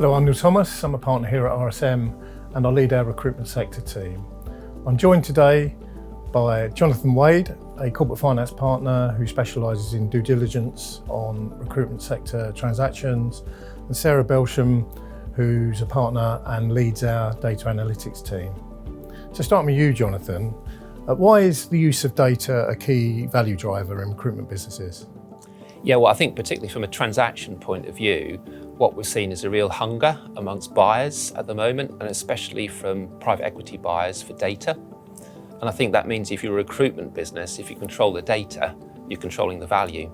Hello, I'm Neil Thomas. I'm a partner here at RSM and I lead our recruitment sector team. I'm joined today by Jonathan Wade, a corporate finance partner who specialises in due diligence on recruitment sector transactions, and Sarah Belsham, who's a partner and leads our data analytics team. So starting with you, Jonathan, why is the use of data a key value driver in recruitment businesses? Yeah, well, I think particularly from a transaction point of view, what we're seeing is a real hunger amongst buyers at the moment, and especially from private equity buyers for data. And I think that means if you're a recruitment business, if you control the data, you're controlling the value.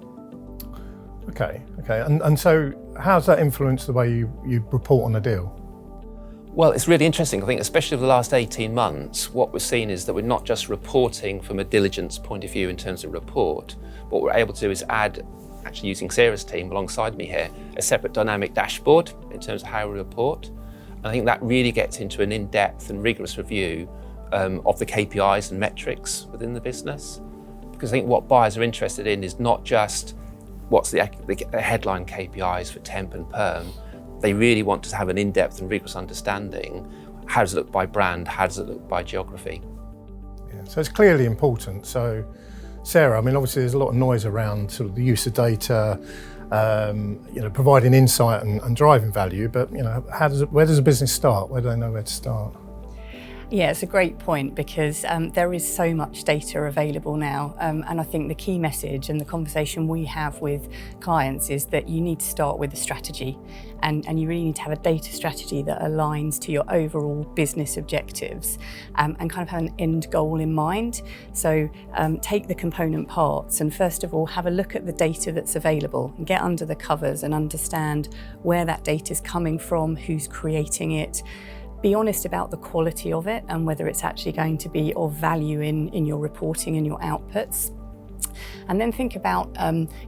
Okay. And so how's that influenced the way you report on a deal? Well, it's really interesting. I think especially over the last 18 months, what we're seeing is that we're not just reporting from a diligence point of view in terms of report. What we're able to do is add, actually using Sarah's team alongside me here, a separate dynamic dashboard in terms of how we report. And I think that really gets into an in-depth and rigorous review of the KPIs and metrics within the business. Because I think what buyers are interested in is not just what's the headline KPIs for temp and perm. They really want to have an in-depth and rigorous understanding. How does it look by brand? How does it look by geography? Yeah, so it's clearly important. So Sarah, I mean, obviously there's a lot of noise around sort of the use of data, providing insight and driving value, but where does a business start? Where do they know where to start? Yeah, it's a great point because there is so much data available now, and I think the key message and the conversation we have with clients is that you need to start with a strategy, and you really need to have a data strategy that aligns to your overall business objectives and kind of have an end goal in mind. So take the component parts and first of all have a look at the data that's available and get under the covers and understand where that data is coming from, who's creating it. Be honest about the quality of it and whether it's actually going to be of value in your reporting and your outputs. And then think about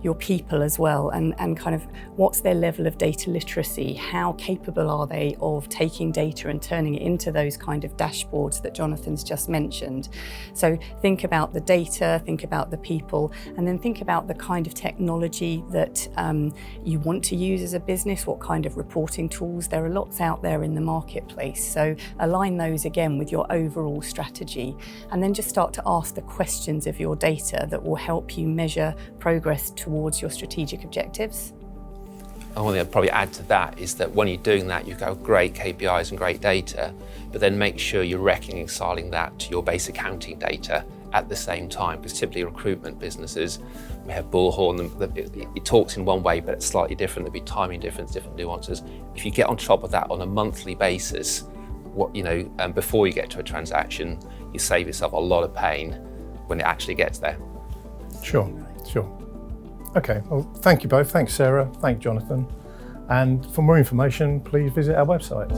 your people as well and kind of what's their level of data literacy, how capable are they of taking data and turning it into those kind of dashboards that Jonathan's just mentioned. So think about the data, think about the people, and then think about the kind of technology that you want to use as a business, what kind of reporting tools. There are lots out there in the marketplace, so align those again with your overall strategy, and then just start to ask the questions of your data that will help you measure progress towards your strategic objectives. And one thing I'd probably add to that is that when you're doing that, you've got great KPIs and great data, but then make sure you're reconciling that to your base accounting data at the same time, because typically recruitment businesses, we have bullhorn, it talks in one way, but it's slightly different. There'll be timing difference, different nuances. If you get on top of that on a monthly basis, before you get to a transaction, you save yourself a lot of pain when it actually gets there. Sure. Okay, well, thank you both. Thanks, Sarah. Thanks, Jonathan. And for more information, please visit our website.